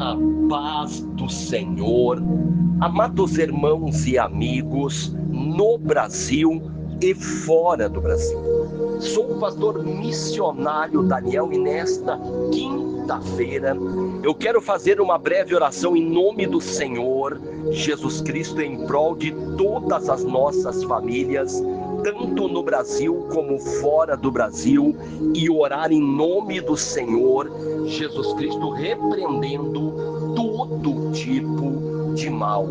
A paz do Senhor, amados irmãos e amigos no Brasil e fora do Brasil. Sou o pastor missionário Daniel e nesta quinta-feira eu quero fazer uma breve oração em nome do Senhor Jesus Cristo em prol de todas as nossas famílias, tanto no Brasil como fora do Brasil, e orar em nome do Senhor Jesus Cristo, repreendendo todo tipo de mal.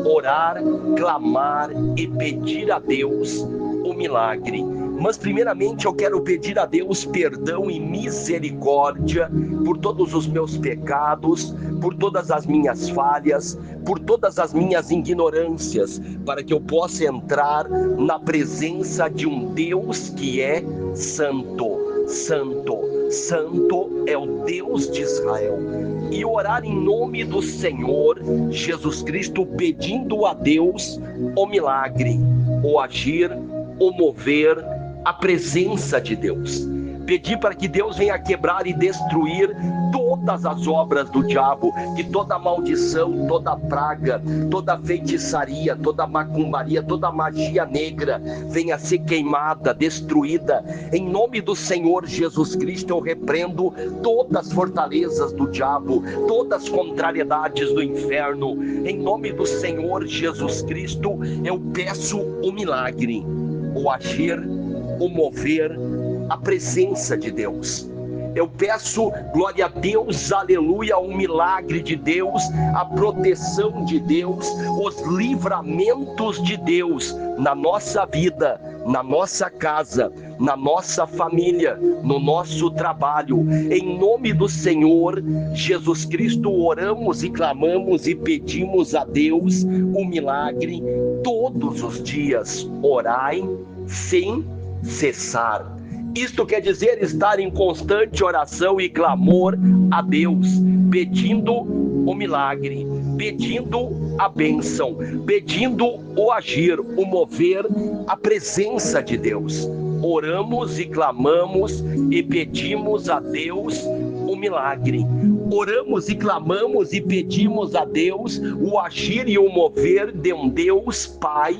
Orar, clamar e pedir a Deus o milagre. Mas primeiramente eu quero pedir a Deus perdão e misericórdia por todos os meus pecados, por todas as minhas falhas, por todas as minhas ignorâncias, para que eu possa entrar na presença de um Deus que é santo. Santo, santo é o Deus de Israel. E orar em nome do Senhor Jesus Cristo, pedindo a Deus o milagre, o agir, o mover, a presença de Deus. Pedir para que Deus venha quebrar e destruir todas as obras do diabo, que toda maldição, toda praga, toda feitiçaria, toda macumbaria, toda magia negra venha ser queimada, destruída. Em nome do Senhor Jesus Cristo eu repreendo todas as fortalezas do diabo, todas as contrariedades do inferno. Em nome do Senhor Jesus Cristo eu peço o milagre, o agir, o mover, a presença de Deus. Eu peço, glória a Deus, aleluia, o milagre de Deus, a proteção de Deus, os livramentos de Deus na nossa vida, na nossa casa, na nossa família, no nosso trabalho. Em nome do Senhor Jesus Cristo, oramos e clamamos e pedimos a Deus o milagre todos os dias. Orai sem cessar. Isto quer dizer estar em constante oração e clamor a Deus, pedindo o milagre, pedindo a bênção, pedindo o agir, o mover, a presença de Deus. Oramos e clamamos e pedimos a Deus o milagre. Oramos e clamamos e pedimos a Deus o agir e o mover de um Deus Pai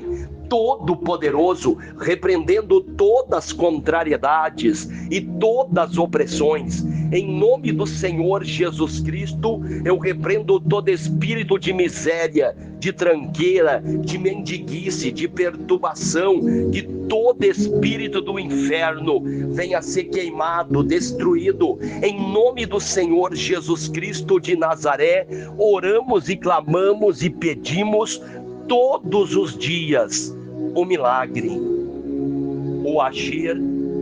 Todo-Poderoso, repreendendo todas as contrariedades e todas as opressões. Em nome do Senhor Jesus Cristo, eu repreendo todo espírito de miséria, de tranqueira, de mendiguice, de perturbação, que todo espírito do inferno venha a ser queimado, destruído. Em nome do Senhor Jesus Cristo de Nazaré, oramos e clamamos e pedimos todos os dias o milagre, o agir,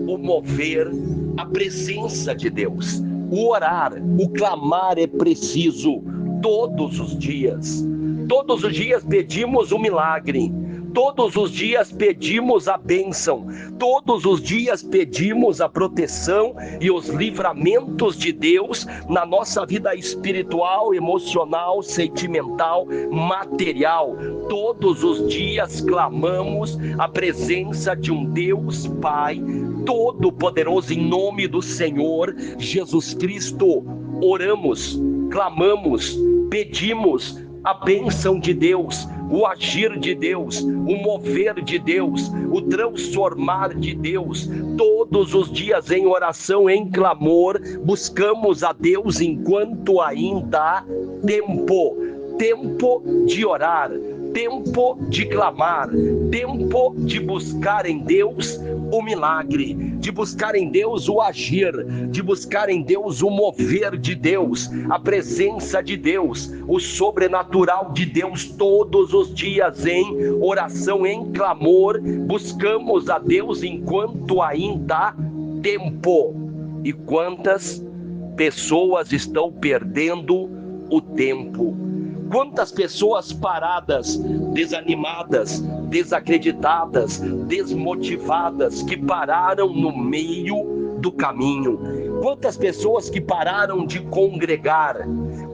o mover, a presença de Deus. O orar, o clamar é preciso todos os dias. Todos os dias pedimos o milagre. Todos os dias pedimos a bênção, todos os dias pedimos a proteção e os livramentos de Deus na nossa vida espiritual, emocional, sentimental, material. Todos os dias clamamos a presença de um Deus Pai Todo-Poderoso. Em nome do Senhor Jesus Cristo, oramos, clamamos, pedimos a bênção de Deus, o agir de Deus, o mover de Deus, o transformar de Deus. Todos os dias em oração, em clamor, buscamos a Deus enquanto ainda há tempo. Tempo de orar, tempo de clamar, tempo de buscar em Deus o milagre, de buscar em Deus o agir, de buscar em Deus o mover de Deus, a presença de Deus, o sobrenatural de Deus. Todos os dias em oração, em clamor, buscamos a Deus enquanto ainda há tempo. E quantas pessoas estão perdendo o tempo? Quantas pessoas paradas, desanimadas, desacreditadas, desmotivadas, que pararam no meio do caminho? Quantas pessoas que pararam de congregar?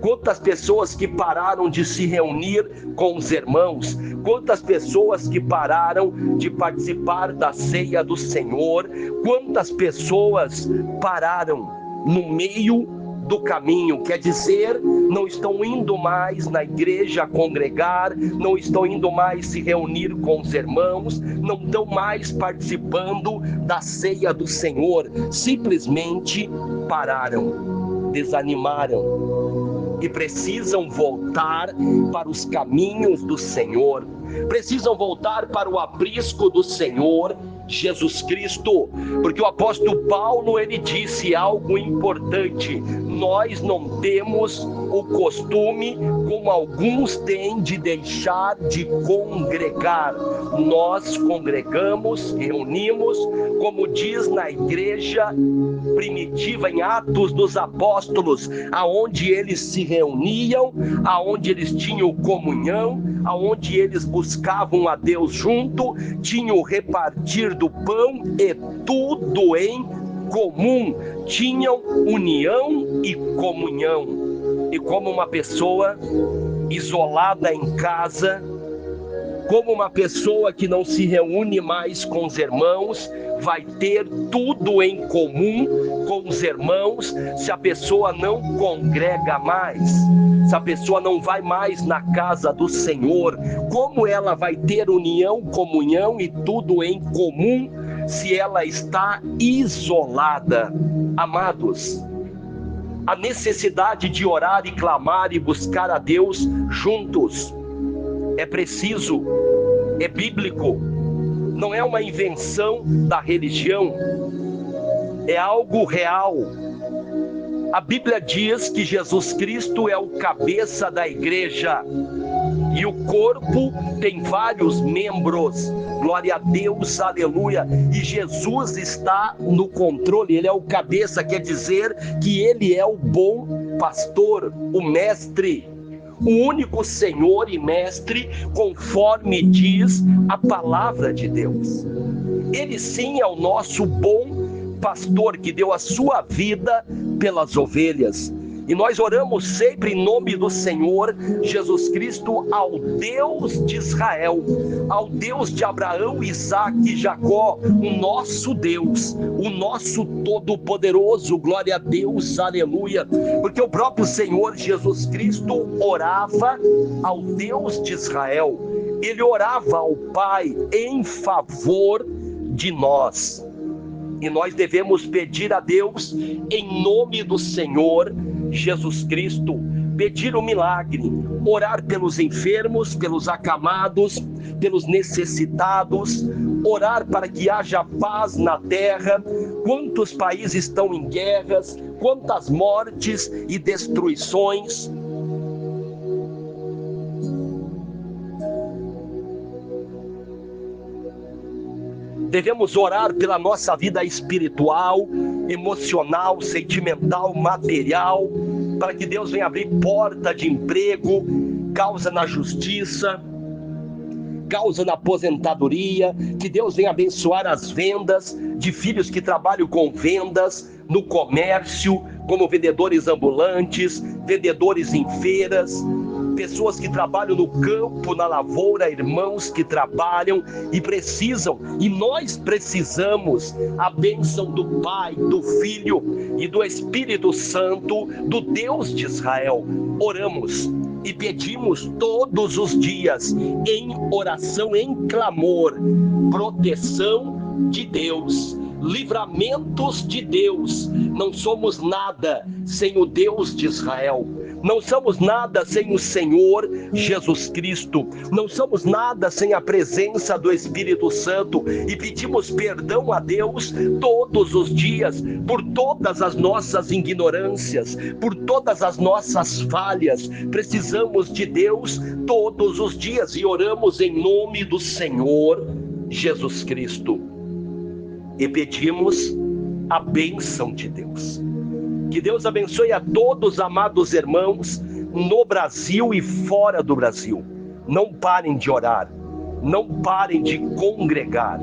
Quantas pessoas que pararam de se reunir com os irmãos? Quantas pessoas que pararam de participar da ceia do Senhor? Quantas pessoas pararam no meio do caminho, quer dizer, não estão indo mais na igreja congregar, não estão indo mais se reunir com os irmãos, não estão mais participando da ceia do Senhor, simplesmente pararam, desanimaram e precisam voltar para os caminhos do Senhor, precisam voltar para o aprisco do Senhor Jesus Cristo, porque o apóstolo Paulo, ele disse algo importante: nós não temos o costume, como alguns têm, de deixar de congregar. Nós congregamos, reunimos, como diz na igreja primitiva, em Atos dos Apóstolos, aonde eles se reuniam, aonde eles tinham comunhão, aonde eles buscavam a Deus junto, tinham o repartir do pão e tudo em comum, tinham união e comunhão. E como uma pessoa isolada em casa, como uma pessoa que não se reúne mais com os irmãos, vai ter tudo em comum com os irmãos se a pessoa não congrega mais, se a pessoa não vai mais na casa do Senhor? Como ela vai ter união, comunhão e tudo em comum se ela está isolada? Amados, a necessidade de orar e clamar e buscar a Deus juntos é preciso, é bíblico, não é uma invenção da religião, é algo real. A Bíblia diz que Jesus Cristo é o cabeça da igreja e o corpo tem vários membros. Glória a Deus, aleluia. E Jesus está no controle, ele é o cabeça, quer dizer que ele é o bom pastor, o mestre, o único Senhor e mestre, conforme diz a palavra de Deus. Ele sim é o nosso bom pastor, que deu a sua vida pelas ovelhas. E nós oramos sempre em nome do Senhor Jesus Cristo ao Deus de Israel, ao Deus de Abraão, Isaque e Jacó, o nosso Deus, o nosso Todo-Poderoso. Glória a Deus, aleluia. Porque o próprio Senhor Jesus Cristo orava ao Deus de Israel, ele orava ao Pai em favor de nós. E nós devemos pedir a Deus em nome do Senhor Jesus Cristo, pedir o milagre, orar pelos enfermos, pelos acamados, pelos necessitados, orar para que haja paz na terra. Quantos países estão em guerras, quantas mortes e destruições. Devemos orar pela nossa vida espiritual, emocional, sentimental, material, para que Deus venha abrir porta de emprego, causa na justiça, causa na aposentadoria, que Deus venha abençoar as vendas de filhos que trabalham com vendas, no comércio, como vendedores ambulantes, vendedores em feiras, pessoas que trabalham no campo, na lavoura, irmãos que trabalham e precisam, e nós precisamos, a bênção do Pai, do Filho e do Espírito Santo, do Deus de Israel. Oramos e pedimos todos os dias, em oração, em clamor, proteção de Deus, livramentos de Deus. Não somos nada sem o Deus de Israel. Não somos nada sem o Senhor Jesus Cristo. Não somos nada sem a presença do Espírito Santo. E pedimos perdão a Deus todos os dias por todas as nossas ignorâncias, por todas as nossas falhas. Precisamos de Deus todos os dias e oramos em nome do Senhor Jesus Cristo. E pedimos a bênção de Deus. Que Deus abençoe a todos, amados irmãos, no Brasil e fora do Brasil. Não parem de orar, não parem de congregar.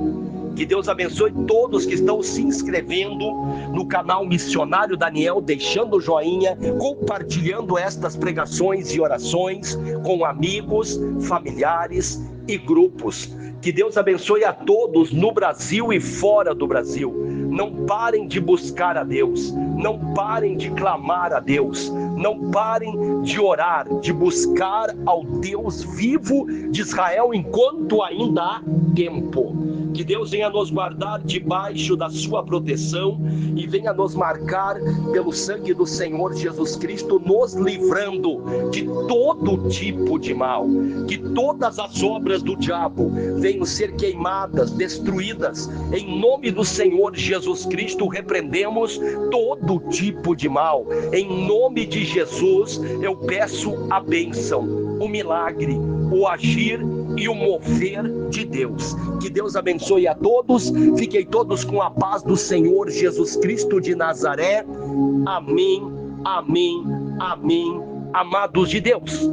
Que Deus abençoe todos que estão se inscrevendo no canal Missionário Daniel, deixando o joinha, compartilhando estas pregações e orações com amigos, familiares e grupos. Que Deus abençoe a todos no Brasil e fora do Brasil. Não parem de buscar a Deus, não parem de clamar a Deus, não parem de orar, de buscar ao Deus vivo de Israel enquanto ainda há tempo. Que Deus venha nos guardar debaixo da sua proteção e venha nos marcar pelo sangue do Senhor Jesus Cristo, nos livrando de todo tipo de mal. Que todas as obras do diabo venham ser queimadas, destruídas. Em nome do Senhor Jesus Cristo, repreendemos todo tipo de mal. Em nome de Jesus, eu peço a bênção, o milagre, o agir e o mover de Deus. Que Deus abençoe a todos. Fiquem todos com a paz do Senhor Jesus Cristo de Nazaré. Amém, amém, amém. Amados de Deus.